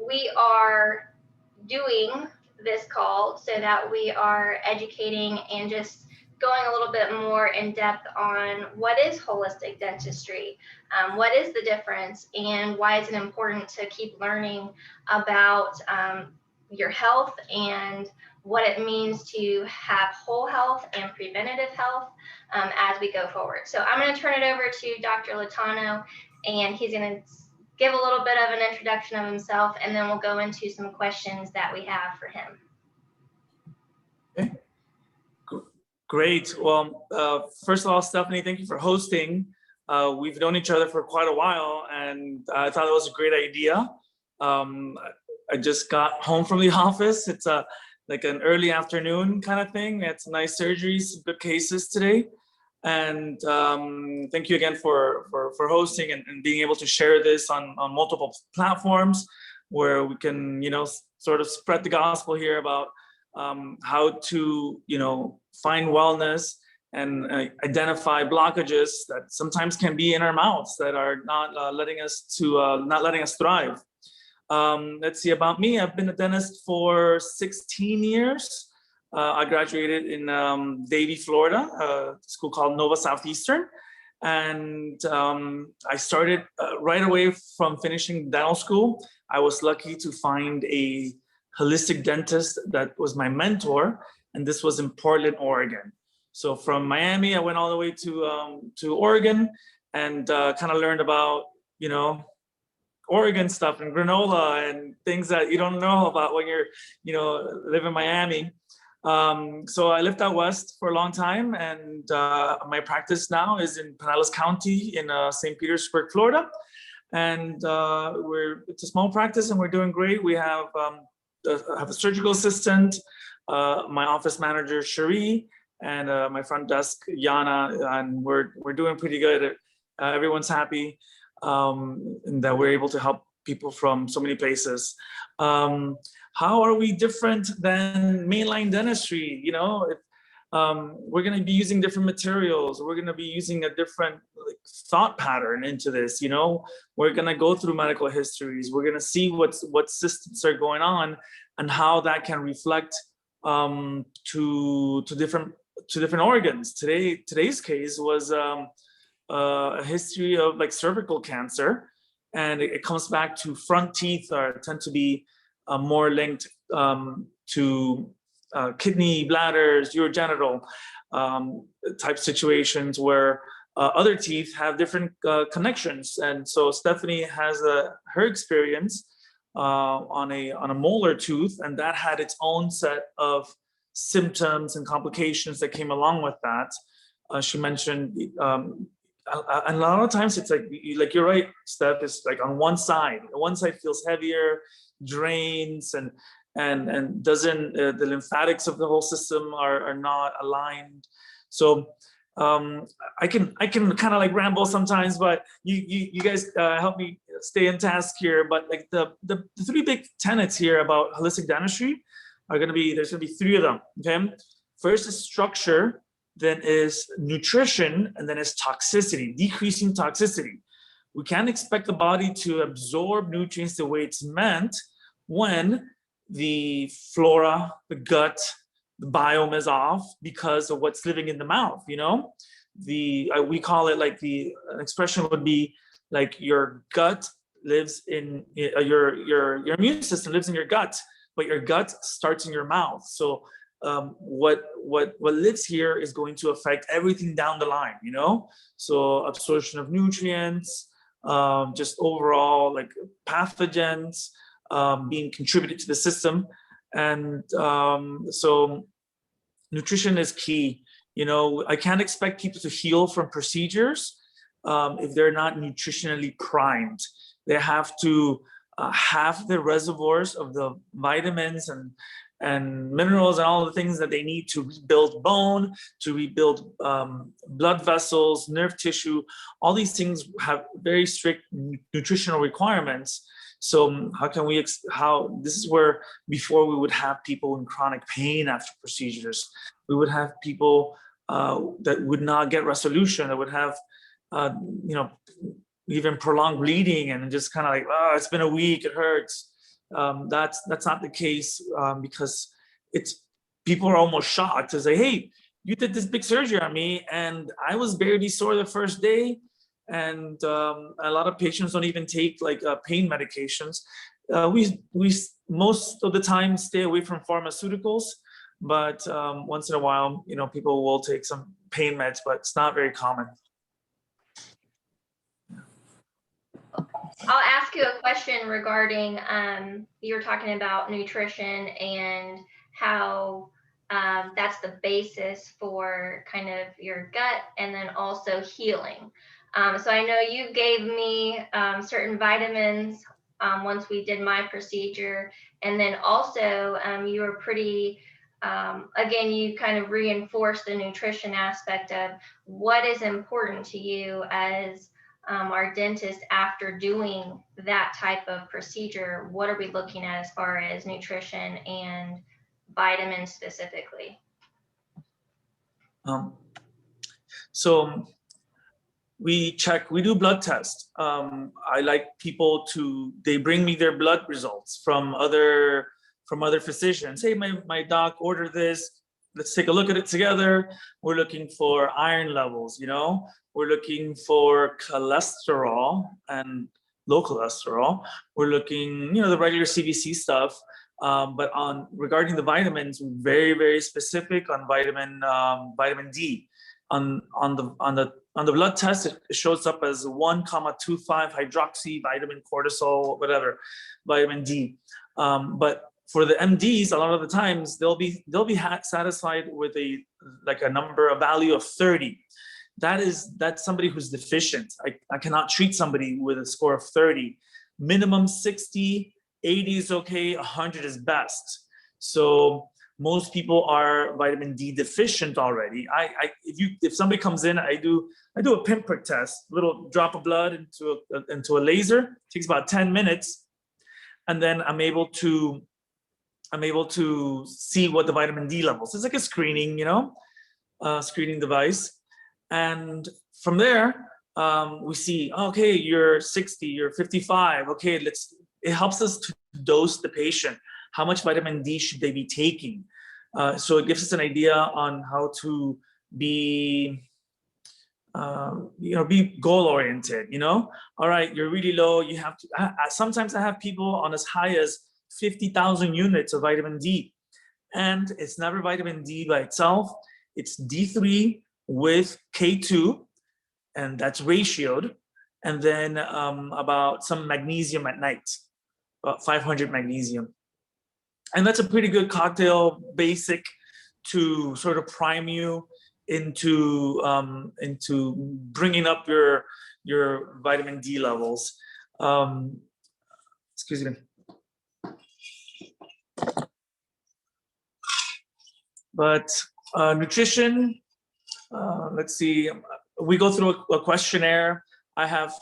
we are doing this call so that we are educating and just going a little bit more in depth on what is holistic dentistry, what is the difference, and why is it important to keep learning about your health and what it means to have whole health and preventative health as we go forward. So I'm going to turn it over to Dr. Litano, and he's going to give a little bit of an introduction of himself, and then we'll go into some questions that we have for him. Okay. Great. Well, first of all, Stephanie, thank you for hosting. We've known each other for quite a while, and I thought it was a great idea. I just got home from the office. It's like an early afternoon kind of thing. We had some nice surgeries, good cases today. And thank you again for hosting and being able to share this on multiple platforms where we can, sort of spread the gospel here about how to, find wellness and identify blockages that sometimes can be in our mouths that are not letting us thrive. Let's see about me. I've been a dentist for 16 years. I graduated in Davie, Florida, a school called Nova Southeastern. And I started right away from finishing dental school. I was lucky to find a holistic dentist that was my mentor, and this was in Portland, Oregon. So from Miami, I went all the way to Oregon and kind of learned about, Oregon stuff and granola and things that you don't know about when you're, live in Miami. So I lived out west for a long time, and my practice now is in Pinellas County in St. Petersburg, Florida. And it's a small practice, and we're doing great. We have a surgical assistant, my office manager Cherie, and my front desk Yana, and we're doing pretty good. Everyone's happy, and that we're able to help people from so many places. How are we different than mainline dentistry? We're going to be using different materials. We're going to be using a different thought pattern into this. We're going to go through medical histories. We're going to see what systems are going on and how that can reflect to different organs. Today's case was a history of cervical cancer, and it comes back to front teeth tend to be more linked to kidney, bladders, urogenital type situations where other teeth have different connections. And so Stephanie has her experience on a molar tooth, and that had its own set of symptoms and complications that came along with that. She mentioned, and a lot of times it's like you're right, Steph, it's like on one side. One side feels heavier, drains, and doesn't, the lymphatics of the whole system are not aligned. So I can kind of ramble sometimes, but you guys help me stay in task here. But the three big tenets here about holistic dentistry are there's gonna be three of them. Okay, first is structure, then is nutrition, and then is toxicity, decreasing toxicity. We can't expect the body to absorb nutrients the way it's meant when the flora, the gut, the biome is off because of what's living in the mouth. We call it an expression would be your gut lives in your immune system lives in your gut, but your gut starts in your mouth. So what lives here is going to affect everything down the line. So absorption of nutrients, just overall pathogens being contributed to the system. And so nutrition is key. I can't expect people to heal from procedures if they're not nutritionally primed. They have to have the reservoirs of the vitamins and minerals and all the things that they need to rebuild bone, to rebuild blood vessels, nerve tissue. All these things have very strict nutritional requirements. So this is where before we would have people in chronic pain after procedures. We would have people that would not get resolution, that would have, even prolonged bleeding and just kind of it's been a week, it hurts. That's not the case, because people are almost shocked to say, hey, you did this big surgery on me and I was barely sore the first day. And a lot of patients don't even take like pain medications. We most of the time stay away from pharmaceuticals, but once in a while, people will take some pain meds, but it's not very common. I'll ask you a question regarding, you were talking about nutrition and how that's the basis for kind of your gut and then also healing. So I know you gave me certain vitamins once we did my procedure. And then also you were pretty, again, you kind of reinforced the nutrition aspect of what is important to you as our dentist after doing that type of procedure. What are we looking at as far as nutrition and vitamins specifically? So we do blood tests. I like people they bring me their blood results from other physicians. Hey, my doc ordered this. Let's take a look at it together. We're looking for iron levels, we're looking for cholesterol and low cholesterol. We're looking, the regular CBC stuff. But regarding the vitamins, very, very specific on vitamin D. On the blood test, it shows up as 1,25 hydroxy vitamin cortisol, whatever, vitamin D. But for the MDs, a lot of the times they'll be satisfied with a value of 30. That's somebody who's deficient. I cannot treat somebody with a score of 30. Minimum 60, 80 is okay, 100 is best. So most people are vitamin D deficient already. If somebody comes in, I do a pinprick test, little drop of blood into a laser. It takes about 10 minutes, and then I'm able to see what the vitamin D levels. It's like a screening, screening device. And from there, we see, okay, you're 60, you're 55. Okay, it helps us to dose the patient. How much vitamin D should they be taking? So it gives us an idea on how to be, be goal-oriented, All right, you're really low. You have to, sometimes I have people on as high as 50,000 units of vitamin D. And it's never vitamin D by itself. It's D3 with K2, and that's ratioed. And then about some magnesium at night, about 500 magnesium. And that's a pretty good cocktail basic to sort of prime you into bringing up your vitamin D levels. Excuse me. But nutrition, let's see. We go through a questionnaire. I have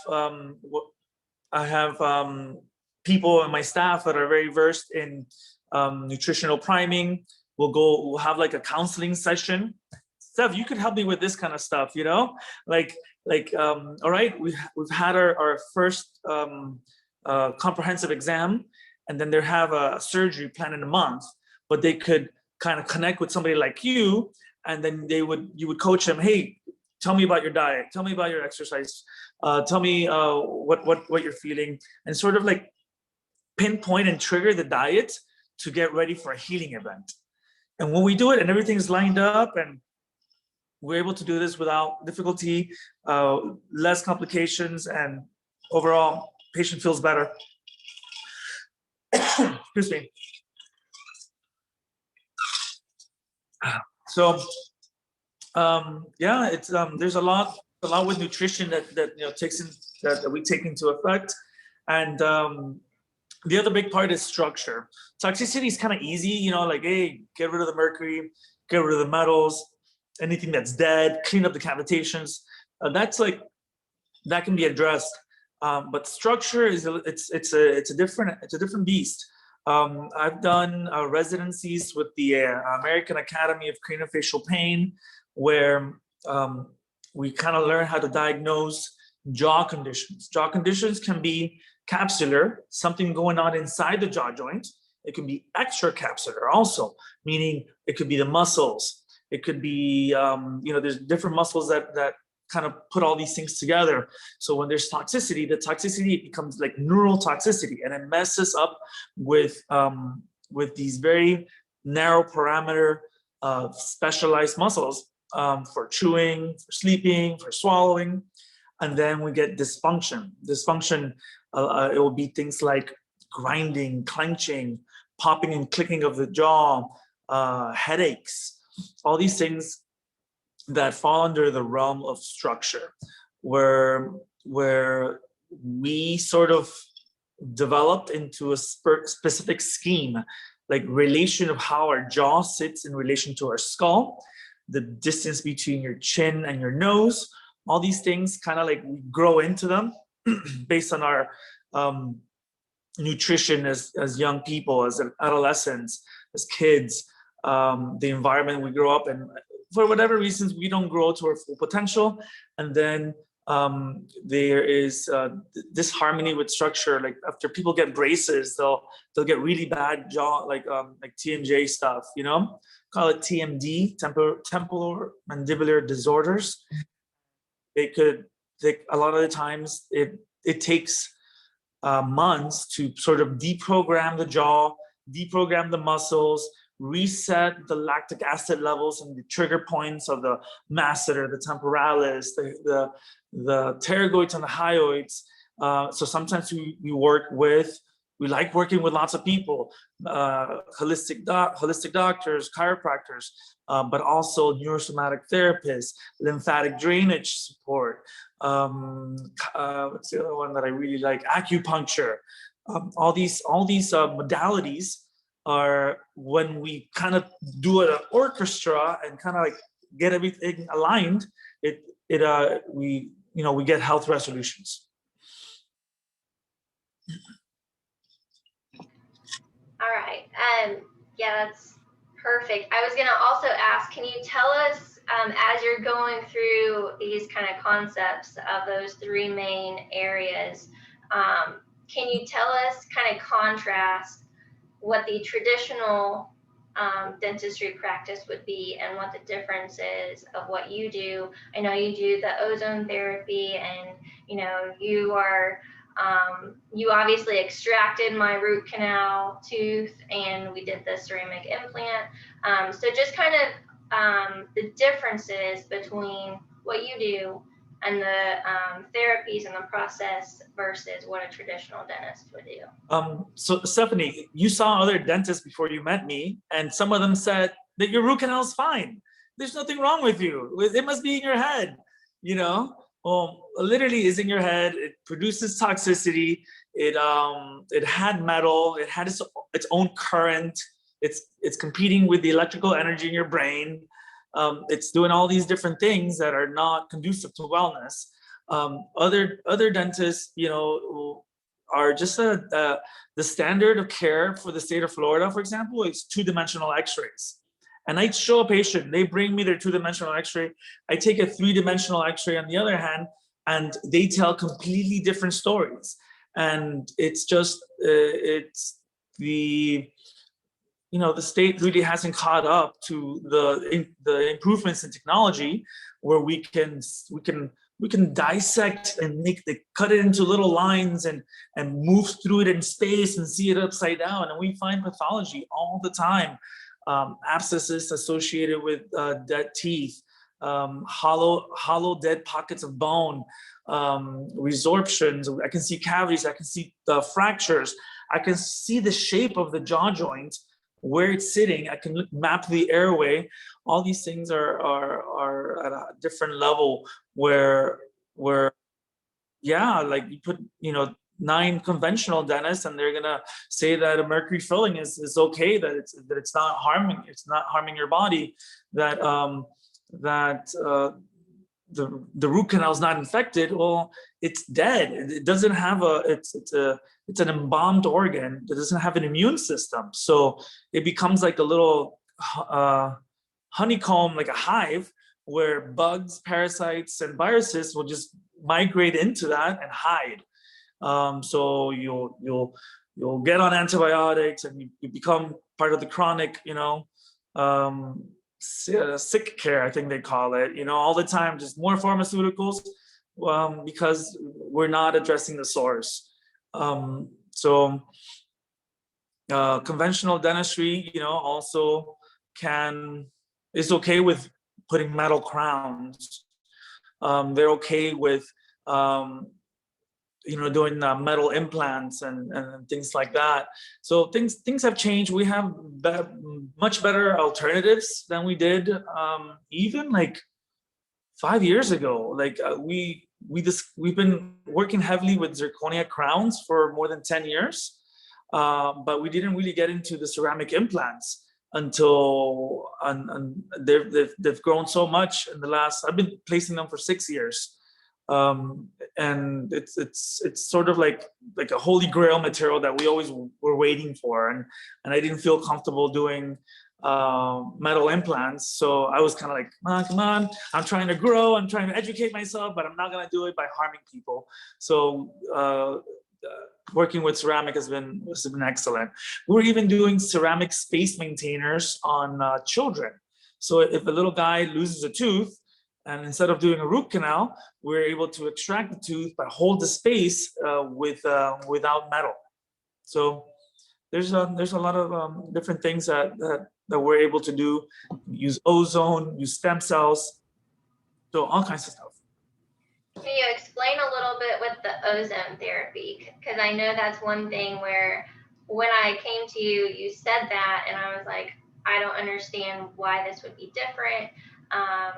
people in my staff that are very versed in nutritional priming. We'll have like a counseling session. Steph, you could help me with this kind of stuff, all right, we've had our first comprehensive exam, and then they have a surgery planned in a month, but they could kind of connect with somebody like you, and then you would coach them. Hey, tell me about your diet, tell me about your exercise, tell me what you're feeling, and sort of like pinpoint and trigger the diet to get ready for a healing event. And when we do it and everything's lined up and we're able to do this without difficulty, less complications, and overall patient feels better. Excuse me. So yeah, it's there's a lot with nutrition that we take into effect. And the other big part is structure. Toxicity is kind of easy, like, hey, get rid of the mercury, get rid of the metals, anything that's dead, clean up the cavitations. That can be addressed. But structure is it's a different beast. I've done residencies with the American Academy of Craniofacial Pain, where we kind of learn how to diagnose jaw conditions. Jaw conditions can be capsular, something going on inside the jaw joint. It can be extracapsular also, meaning it could be the muscles. It could be, there's different muscles that kind of put all these things together. So when there's toxicity, the toxicity becomes like neural toxicity, and it messes up with these very narrow parameter specialized muscles for chewing, for sleeping, for swallowing. And then we get dysfunction. Dysfunction, it will be things like grinding, clenching, popping and clicking of the jaw, headaches, all these things that fall under the realm of structure, where we sort of developed into a specific scheme, like relation of how our jaw sits in relation to our skull, the distance between your chin and your nose, all these things kind of like we grow into them based on our nutrition as young people, as adolescents, as kids, the environment we grow up in. For whatever reasons, we don't grow to our full potential. And then there is disharmony with structure. Like after people get braces, they'll get really bad jaw, like TMJ stuff, call it TMD, temporomandibular disorders. They could take, a lot of the times it takes months to sort of deprogram the jaw, deprogram the muscles, reset the lactic acid levels and the trigger points of the masseter, the temporalis, the pterygoids and the hyoids. So sometimes we like working with lots of people, holistic doctors, chiropractors, but also neurosomatic therapists, lymphatic drainage support. What's the other one that I really like? Acupuncture. All these modalities are, when we kind of do an orchestra and kind of like get everything aligned, we get health resolutions. All right. Yeah, that's perfect. I was going to also ask, can you tell us, as you're going through these kind of concepts of those three main areas, can you tell us, kind of contrast what the traditional dentistry practice would be and what the difference is of what you do? I know you do the ozone therapy, and you are you obviously extracted my root canal tooth, and we did the ceramic implant. So just kind of the differences between what you do and the therapies and the process versus what a traditional dentist would do. So Stephanie, you saw other dentists before you met me, and some of them said that your root canal is fine. There's nothing wrong with you. It must be in your head, Well, literally is in your head. It produces toxicity. It had metal. It had its own current. It's competing with the electrical energy in your brain. It's doing all these different things that are not conducive to wellness. Other dentists, are just the standard of care for the state of Florida, for example, is two-dimensional X-rays. And I show a patient, they bring me their two-dimensional X-ray. I take a three-dimensional X-ray on the other hand, and they tell completely different stories. And it's just, it's the state really hasn't caught up to the improvements in technology, where we can dissect and cut it into little lines and move through it in space and see it upside down. And we find pathology all the time. Abscesses associated with dead teeth, hollow dead pockets of bone, resorptions. I can see cavities. I can see fractures. I can see the shape of the jaw joint, where it's sitting. I can map the airway. All these things are at a different level where like you put 9 conventional dentists, and they're gonna say that a mercury filling is okay, that it's not harming your body, that the root canal is not infected. Well, it's dead. It doesn't have it's an embalmed organ that doesn't have an immune system. So it becomes like a little honeycomb, like a hive, where bugs, parasites, and viruses will just migrate into that and hide. So you'll get on antibiotics and you become part of the chronic, sick care, I think they call it, all the time, just more pharmaceuticals, because we're not addressing the source. So conventional dentistry, also is okay with putting metal crowns. They're okay with, doing metal implants and things like that. So things have changed. We have much better alternatives than we did even like 5 years ago. Like we've been working heavily with zirconia crowns for more than 10 years, but we didn't really get into the ceramic implants until they've grown so much in the last. I've been placing them for 6 years, and it's sort of like a holy grail material that we always were waiting for, and I didn't feel comfortable doing metal implants. So I was kind of like, come on, I'm trying to grow, I'm trying to educate myself, but I'm not going to do it by harming people. So working with ceramic has been excellent. We're even doing ceramic space maintainers on children. So if a little guy loses a tooth, and instead of doing a root canal, we're able to extract the tooth but hold the space without metal. So there's a lot of different things that we're able to do. Use ozone, use stem cells, so all kinds of stuff. Can you explain a little bit with the ozone therapy? Because I know that's one thing where when I came to you, you said that, and I was like, I don't understand why this would be different,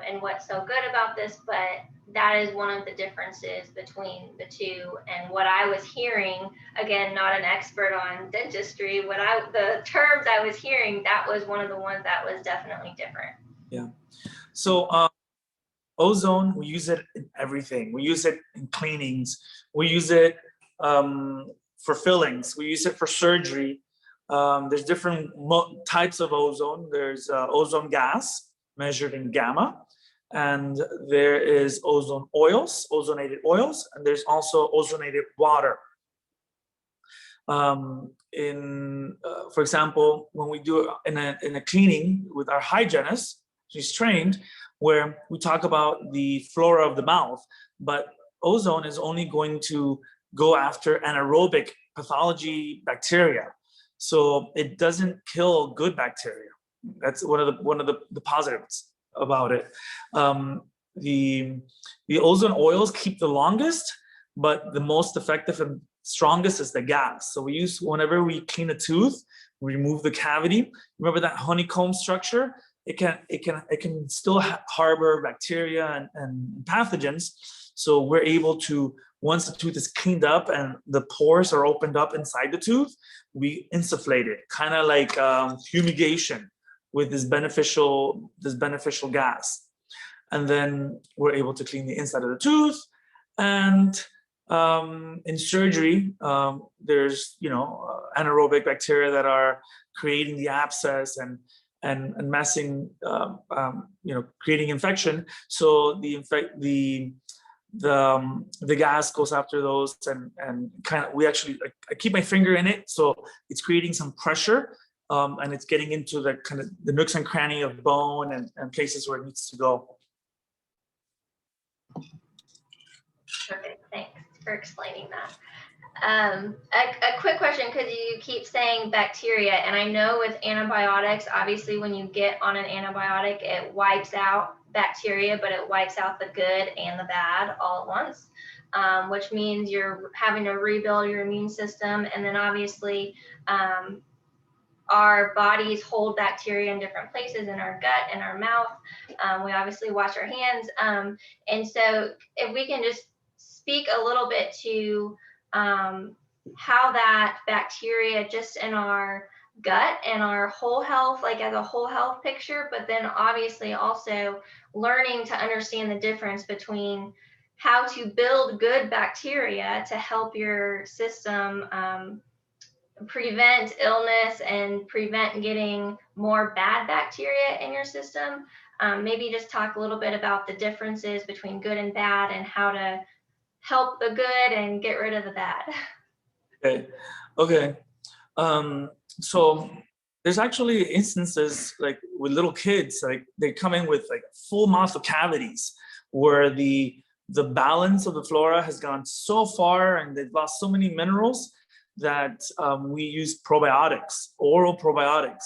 and what's so good about this, but that is one of the differences between the two. And what I was hearing, again, not an expert on dentistry, the terms I was hearing, that was one of the ones that was definitely different. Yeah. So ozone, we use it in everything. We use it in cleanings. We use it for fillings. We use it for surgery. There's different types of ozone. There's ozone gas measured in gamma, and there is ozone oils, ozonated oils, and there's also ozonated water. For example, when we do in a cleaning with our hygienist, she's trained, where we talk about the flora of the mouth, but ozone is only going to go after anaerobic pathology bacteria. So it doesn't kill good bacteria. That's one of the positives about it. The ozone oils keep the longest, but the most effective and strongest is the gas. So we use, whenever we clean a tooth, we remove the cavity. Remember that honeycomb structure? It can still harbor bacteria and pathogens. So we're able to, once the tooth is cleaned up and the pores are opened up inside the tooth, we insufflate it, kind of like fumigation with this beneficial gas. And then we're able to clean the inside of the tooth. And in surgery, there's anaerobic bacteria that are creating the abscess and messing, creating infection. So the gas goes after those, and kind of, I keep my finger in it, so it's creating some pressure, and it's getting into the kind of the nooks and cranny of bone and places where it needs to go. Perfect. Thanks for explaining that. A quick question, because you keep saying bacteria, and I know with antibiotics, obviously when you get on an antibiotic, it wipes out bacteria, but it wipes out the good and the bad all at once, which means you're having to rebuild your immune system. And then obviously our bodies hold bacteria in different places, in our gut, in our mouth. We obviously wash our hands. And so if we can just speak a little bit to how that bacteria just in our gut and our whole health, like as a whole health picture, but then obviously also learning to understand the difference between how to build good bacteria to help your system prevent illness and prevent getting more bad bacteria in your system. Maybe just talk a little bit about the differences between good and bad and how to help the good and get rid of the bad. Okay. So there's actually instances like with little kids, like they come in with like full mouth of cavities where the balance of the flora has gone so far and they've lost so many minerals that we use probiotics, oral probiotics.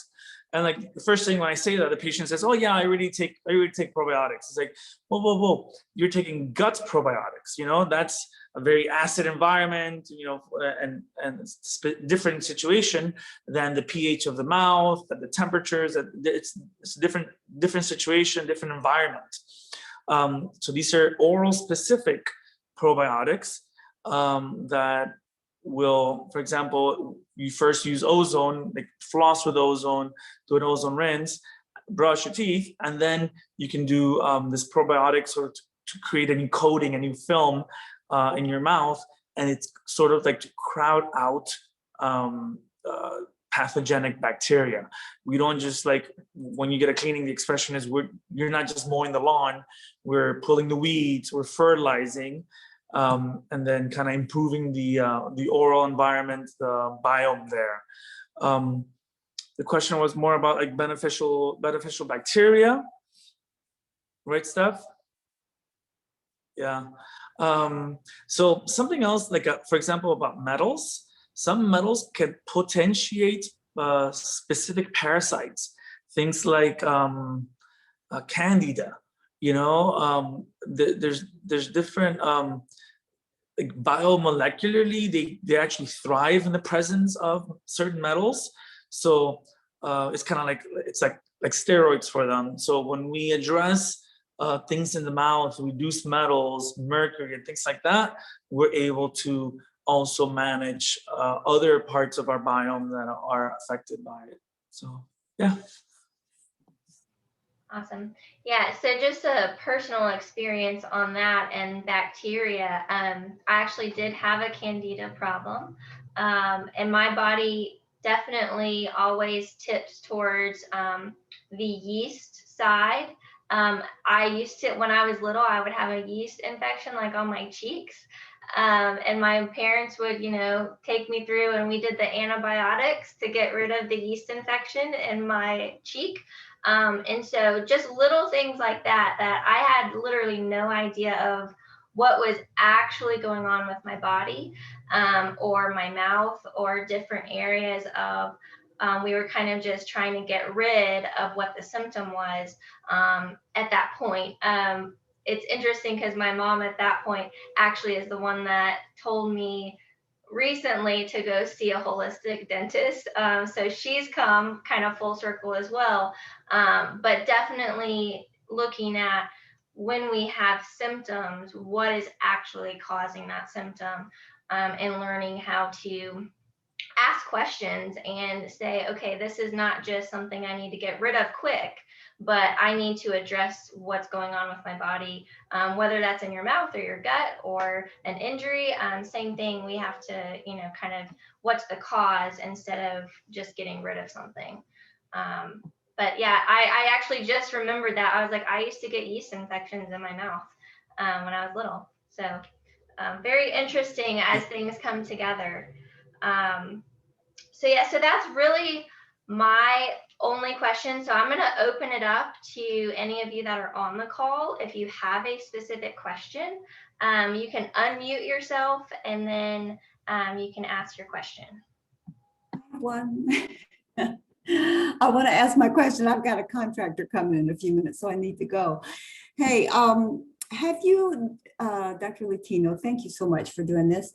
And like the first thing when I say that, the patient says, "Oh yeah, I already take probiotics." It's like, whoa, you're taking gut probiotics. You know, that's a very acid environment. You know, and different situation than the pH of the mouth, and the temperatures. It's a different situation, different environment. So these are oral specific probiotics that will, for example, you first use ozone, like floss with ozone, do an ozone rinse, brush your teeth, and then you can do this probiotic sort of to create a new coating, a new film in your mouth, and it's sort of like to crowd out pathogenic bacteria. We don't just like, when you get a cleaning, the expression is you're not just mowing the lawn, we're pulling the weeds, we're fertilizing, and then kind of improving the oral environment, the biome there. The question was more about like beneficial bacteria, right, Steph? Yeah. So something else, like for example, about metals. Some metals can potentiate specific parasites, things like candida. You know, there's different like biomolecularly, they actually thrive in the presence of certain metals. So it's kind of like, it's like steroids for them. So when we address things in the mouth, reduce metals, mercury, and things like that, we're able to also manage other parts of our biome that are affected by it. So yeah. Awesome. Yeah, so just a personal experience on that and bacteria. I actually did have a candida problem, and my body definitely always tips towards the yeast side. I used to, when I was little, I would have a yeast infection like on my cheeks. And my parents would, take me through and we did the antibiotics to get rid of the yeast infection in my cheek. And so just little things like that I had literally no idea of what was actually going on with my body, or my mouth, or different areas of, we were kind of just trying to get rid of what the symptom was at that point. It's interesting because my mom at that point actually is the one that told me recently to go see a holistic dentist. So she's come kind of full circle as well. But definitely looking at, when we have symptoms, what is actually causing that symptom, and learning how to ask questions and say, okay, this is not just something I need to get rid of quick, but I need to address what's going on with my body, whether that's in your mouth or your gut or an injury. Same thing, we have to, kind of, what's the cause instead of just getting rid of something. But yeah, I actually just remembered that. I was like, I used to get yeast infections in my mouth when I was little. So very interesting as things come together. So yeah, so that's really my only question. So I'm going to open it up to any of you that are on the call. If you have a specific question, you can unmute yourself and then you can ask your question. One. I want to ask my question. I've got a contractor coming in a few minutes, so I need to go. Hey, have you, Dr. Litano, thank you so much for doing this.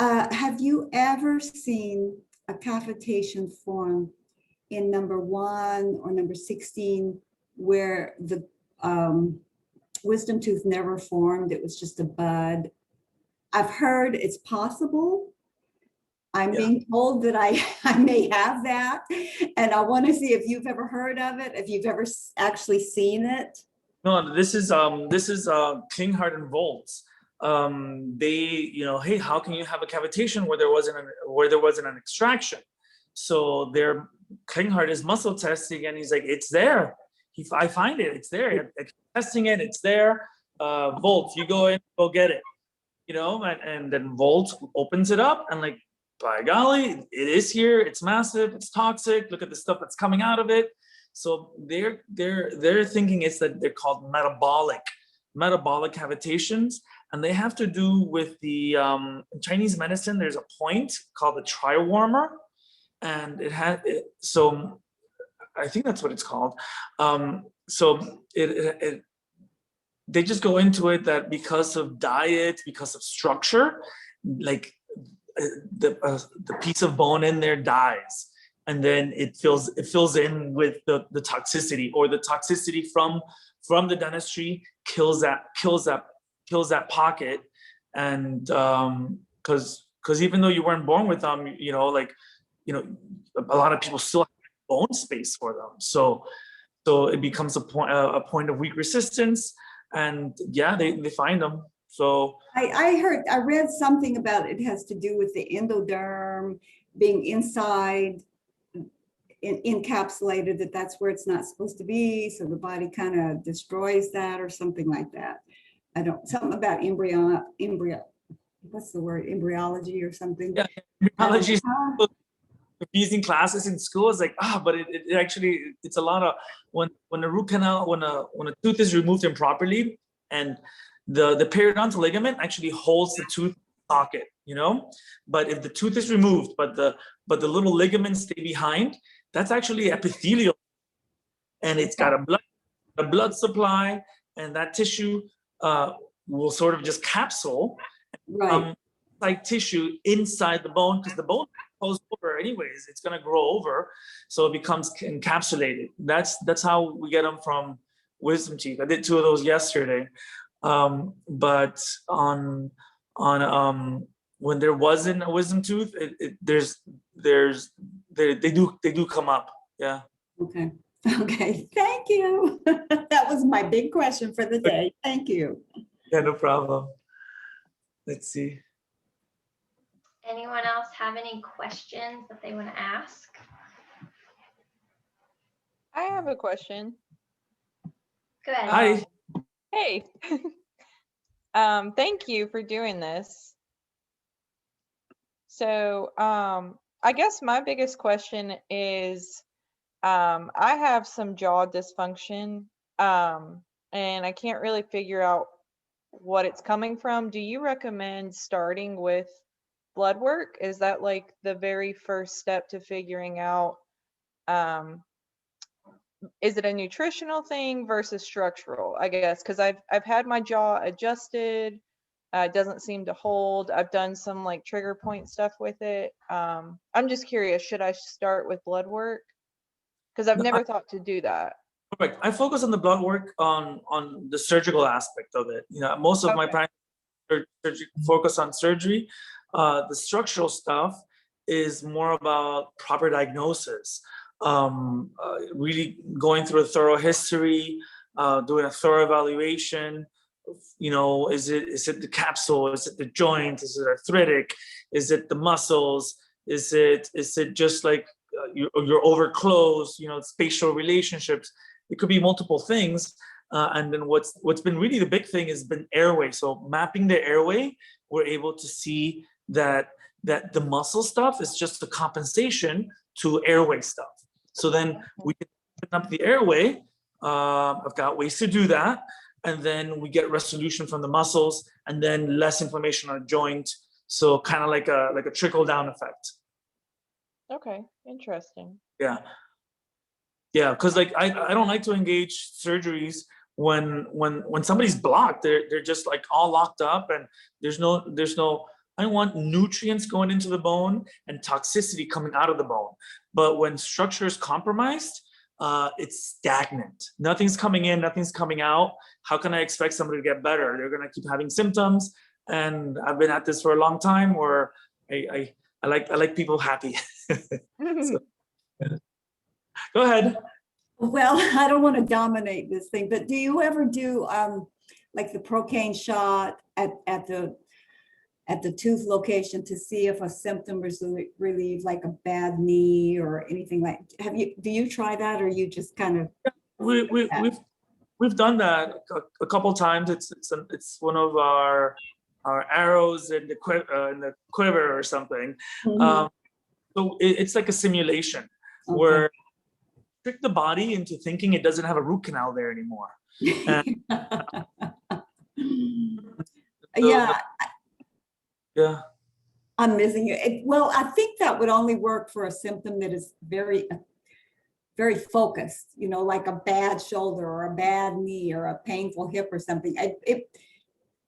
Have you ever seen a cavitation form in number 1 or number 16 where the wisdom tooth never formed? It was just a bud. I've heard it's possible. I'm being told that I may have that, and I want to see if you've ever heard of it, if you've ever actually seen it. No, this is Klinghardt and Volz. They, hey, how can you have a cavitation where there wasn't an extraction? So their Klinghardt is muscle testing, and he's like, it's there. I find it, it's there. Testing it, it's there. Volz, you go in, go get it. and then Volt opens it up and like, by golly, it is here. It's massive. It's toxic. Look at the stuff that's coming out of it. So their thinking is that they're called metabolic cavitations, and they have to do with the in Chinese medicine. There's a point called the triwarmer, and so I think that's what it's called. So they just go into it that because of diet, because of structure, like the piece of bone in there dies, and then it fills in with the toxicity, or the toxicity from the dentistry kills that pocket. And because even though you weren't born with them, a lot of people still have bone space for them, so it becomes a point of weak resistance, and yeah, they find them. So I read something about it has to do with the endoderm being inside, encapsulated, that's where it's not supposed to be. So the body kind of destroys that or something like that. Something about what's the word? Embryology or something. Yeah, embryology is confusing classes in school. It's like, but it actually, it's a lot of, when a root canal, when a tooth is removed improperly, and the periodontal ligament actually holds the tooth socket, but if the tooth is removed, but the little ligaments stay behind, that's actually epithelial, and it's got a blood supply, and that tissue will sort of just capsule like tissue inside the bone, because the bone goes over anyways, it's going to grow over, so it becomes encapsulated. That's how we get them from wisdom teeth. I did 2 of those yesterday. But on when there wasn't a wisdom tooth, they do come up. Yeah. Okay, thank you. That was my big question for the day. Thank you. Yeah, no problem. Let's see. Anyone else have any questions that they want to ask? I have a question. Go ahead. Hi. Hey. Thank you for doing this. So I guess my biggest question is, I have some jaw dysfunction, and I can't really figure out what it's coming from. Do you recommend starting with blood work? Is that like the very first step to figuring out, is it a nutritional thing versus structural, I guess? Because I've had my jaw adjusted. It doesn't seem to hold. I've done some like trigger point stuff with it. I'm just curious, should I start with blood work? Because I've never thought to do that. Correct. I focus on the blood work on the surgical aspect of it. Most of my practice focus on surgery. The structural stuff is more about proper diagnosis. Really going through a thorough history, doing a thorough evaluation. Is it the capsule? Is it the joint? Is it arthritic? Is it the muscles? Is it just like you're over close? Spatial relationships. It could be multiple things. And then what's been really the big thing has been airway. So mapping the airway, we're able to see that the muscle stuff is just a compensation to airway stuff. So then we can open up the airway. I've got ways to do that. And then we get resolution from the muscles, and then less inflammation on a joint. So kind of like a trickle down effect. Okay, interesting. Yeah. Because like I don't like to engage surgeries when somebody's blocked. They're just like all locked up, and there's no. I want nutrients going into the bone and toxicity coming out of the bone. But when structure is compromised, it's stagnant. Nothing's coming in, nothing's coming out. How can I expect somebody to get better? They're gonna keep having symptoms. And I've been at this for a long time, where I like people happy. So, go ahead. Well, I don't want to dominate this thing, but do you ever do like the procaine shot at the tooth location to see if a symptom is relieved, like a bad knee or anything like? Do you try that, or you just kind of? We've done that a couple times. It's one of our arrows in the quiver or something. Mhm. So it's like a simulation Okay. where trick the body into thinking it doesn't have a root canal there anymore. And Yeah, yeah, I'm missing it. Well, I think that would only work for a symptom that is very, very focused, like a bad shoulder or a bad knee or a painful hip or something.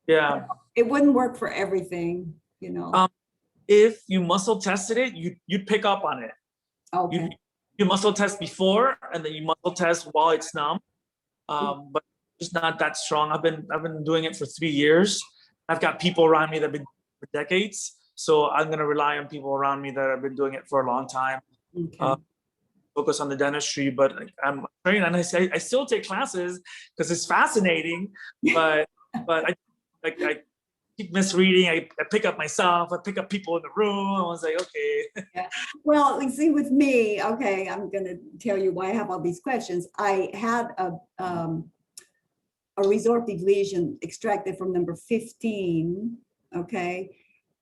yeah. It wouldn't work for everything. If you muscle tested it, you'd pick up on it. Okay. You muscle test before, and then you muscle test while it's numb. But it's not that strong. I've been doing it for 3 years. I've got people around me that have been doing it for decades. So I'm gonna rely on people around me that have been doing it for a long time. Okay. Focus on the dentistry, but I'm trained and I still take classes because it's fascinating. But I keep misreading. I pick up myself. I pick up people in the room. I was like, okay. Yeah. Well, you see, with me, okay, I'm going to tell you why I have all these questions. I had a resorptive lesion extracted from number 15, okay,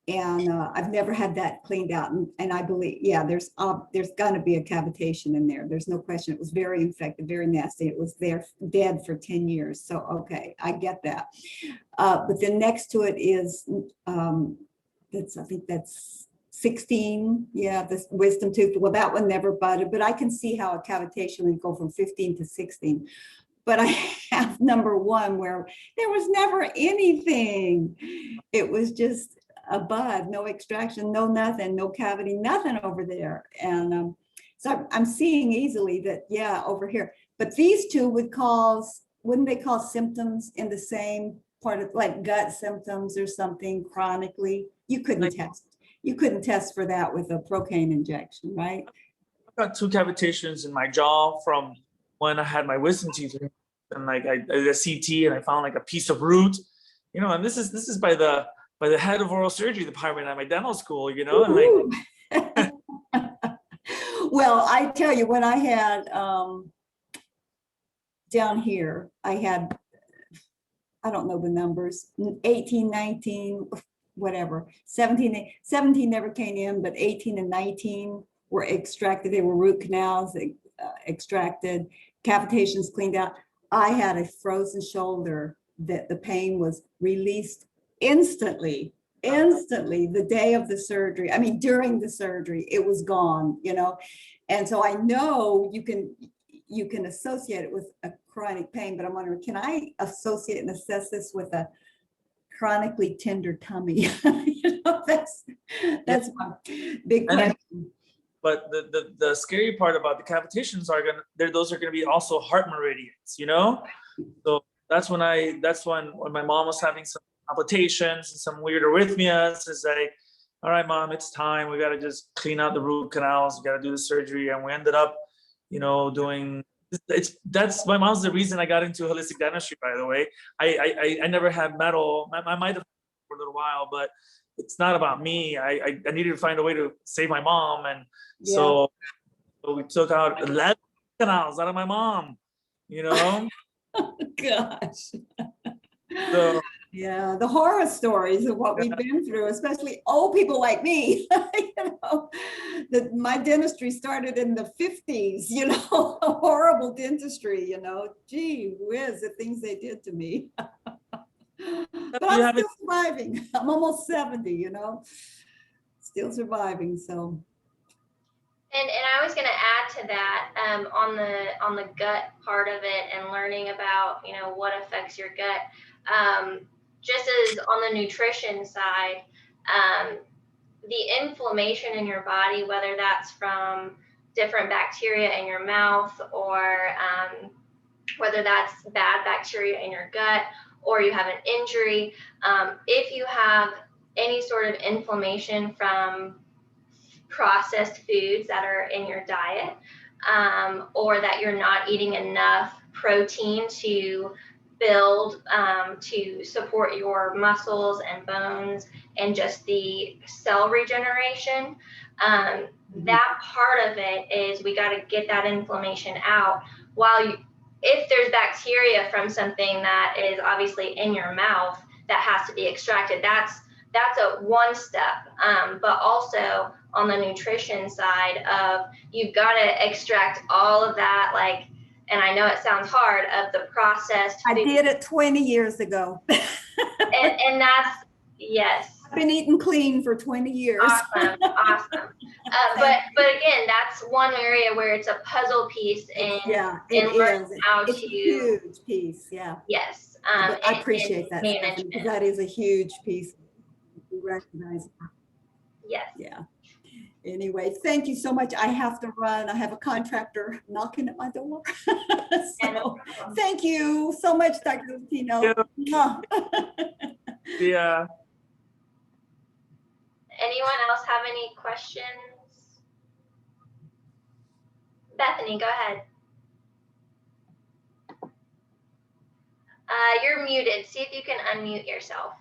and I've never had that cleaned out, and I believe, yeah, there's going to be a cavitation in there. There's no question. It was very infected, very nasty. It was there dead for 10 years. So okay, I get that. But then next to it is I think that's 16. Yeah, the wisdom tooth. Well, that one never budded, but I can see how a cavitation would go from 15 to 16. But I have number 1 where there was never anything. It was just a bud, no extraction, no nothing, no cavity, nothing over there. And so I'm seeing easily that, yeah, over here. But these two wouldn't they cause symptoms in the same part of, like gut symptoms or something chronically? You couldn't test for that with a procaine injection, right? I've got 2 cavitations in my jaw from when I had my wisdom teeth, and like I did a CT and I found like a piece of root, and this is by the head of oral surgery department at my dental school, and like. Well, I tell you, when I had down here, I had, I don't know the numbers, 18, 19, whatever, 17 never came in, but 18 and 19 were extracted. They were root canals extracted, cavitations cleaned out. I had a frozen shoulder that the pain was released instantly the day of the surgery. I mean, during the surgery, it was gone, And so I know you can associate it with a chronic pain, but I'm wondering, can I associate and assess this with a chronically tender tummy? That's my big question. But the scary part about the cavitations those are gonna be also heart meridians, So that's when my mom was having some palpitations and some weird arrhythmias. It's like, all right, Mom, it's time. We gotta just clean out the root canals. We gotta do the surgery, and we ended up, doing. That's my mom's the reason I got into holistic dentistry. By the way, I never had metal. I might have for a little while, but it's not about me. I needed to find a way to save my mom, and so we took out 11 canals out of my mom. Gosh. So yeah, the horror stories of what we've been through, especially old people like me. That my dentistry started in the 50s, horrible dentistry, gee whiz, the things they did to me. But I'm still surviving. I'm almost 70, still surviving. So. And I was going to add to that on the gut part of it and learning about what affects your gut. Just as on the nutrition side, the inflammation in your body, whether that's from different bacteria in your mouth or whether that's bad bacteria in your gut or you have an injury, if you have any sort of inflammation from processed foods that are in your diet, or that you're not eating enough protein to build to support your muscles and bones and just the cell regeneration. That part of it is we got to get that inflammation out. If there's bacteria from something that is obviously in your mouth that has to be extracted. That's a one step, but also on the nutrition side of you've got to extract all of that, like, and I know it sounds hard, of the processed I food. did it 20 years ago. And that's, yes. I've been eating clean for 20 years. Awesome. But again, that's one area where it's a puzzle piece in learning how It's to. a huge piece. Yeah. Yes. But I appreciate that, Stephanie, management. because that is a huge piece. We recognize. Yes. Yeah. Anyway, thank you so much. I have to run. I have a contractor knocking at my door. So thank you so much, Dr. Litano. Yeah. Anyone else have any questions? Bethany, go ahead. You're muted. See if you can unmute yourself.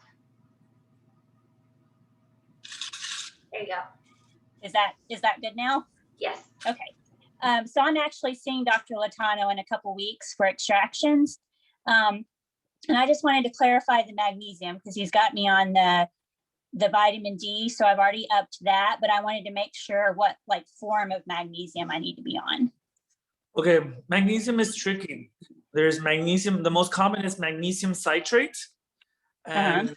There you go. Is that good now? Yes. Okay. So I'm actually seeing Dr. Litano in a couple weeks for extractions. And I just wanted to clarify the magnesium because he's got me on the vitamin D. So I've already upped that, but I wanted to make sure what like form of magnesium I need to be on. Okay, magnesium is tricky. There's magnesium, the most common is magnesium citrate. And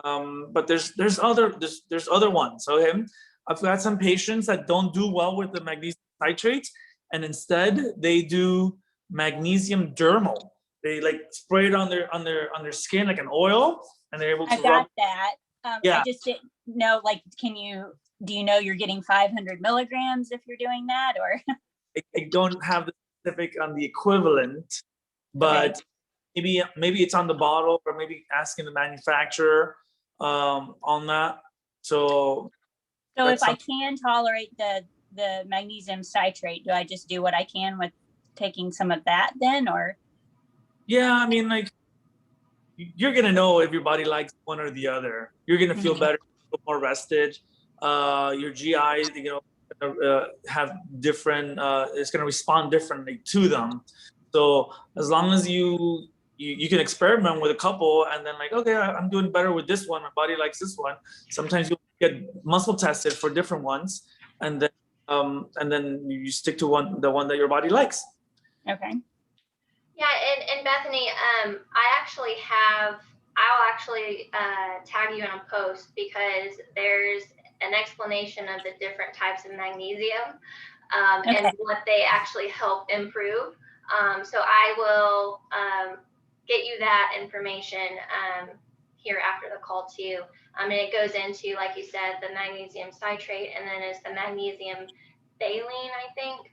but there's other ones. Okay, I've got some patients that don't do well with the magnesium citrate, and instead they do magnesium dermal. They like spray it on their skin like an oil, and they're able to I got that. Yeah. I just didn't know, like, do you know you're getting 500 milligrams if you're doing that, or? I don't have the specific on the equivalent, but maybe it's on the bottle, or maybe asking the manufacturer on that. So if I can tolerate the magnesium citrate, do I just do what I can with taking some of that then, or? Yeah, I mean, like, you're gonna know if your body likes one or the other. You're gonna feel better, feel more rested. Your GI, have different. It's gonna respond differently to them. So as long as you can experiment with a couple, and then like, okay, I'm doing better with this one. My body likes this one. Sometimes you get muscle tested for different ones, and then you stick to the one that your body likes. Okay. Yeah, and Bethany, I'll actually tag you in a post because there's an explanation of the different types of magnesium and what they actually help improve. So I will get you that information here after the call too. And it goes into, like you said, the magnesium citrate, and then it's the magnesium valine, I think.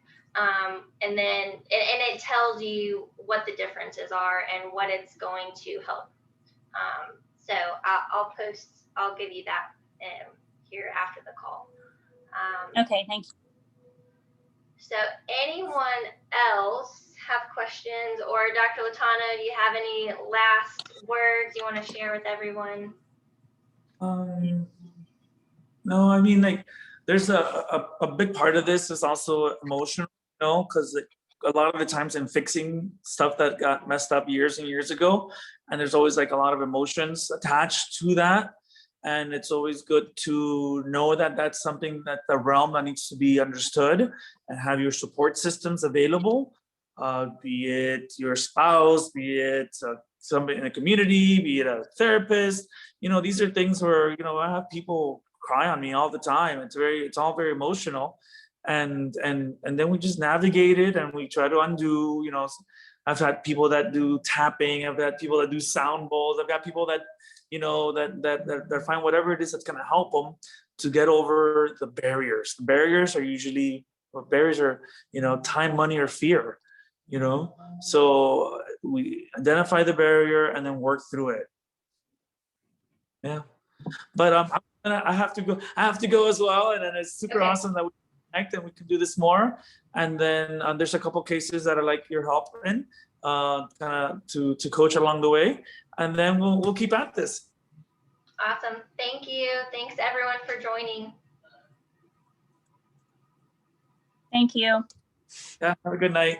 And then it tells you what the differences are and what it's going to help. So I'll give you that here after the call. Okay, thank you. So anyone else have questions, or Dr. Litano, do you have any last words you want to share with everyone? No, I mean, like, there's a big part of this is also emotional, because a lot of the times in fixing stuff that got messed up years and years ago, and there's always like a lot of emotions attached to that. And it's always good to know that that's something that the realm that needs to be understood, and have your support systems available, be it your spouse, be it somebody in the community, be it a therapist. These are things where, I have people cry on me all the time. It's all very emotional. And then we just navigate it, and we try to undo. I've had people that do tapping. I've had people that do sound bowls. I've got people that that find whatever it is that's going to help them to get over the barriers. The barriers are time, money, or fear. So we identify the barrier and then work through it. Yeah, but I have to go as well, and then it's super awesome that we connect and we can do this more. And then there's a couple cases that I like your help in, kind of to coach along the way, and then we'll keep at this. Awesome. Thank you. Thanks everyone for joining. Thank you. Yeah, have a good night.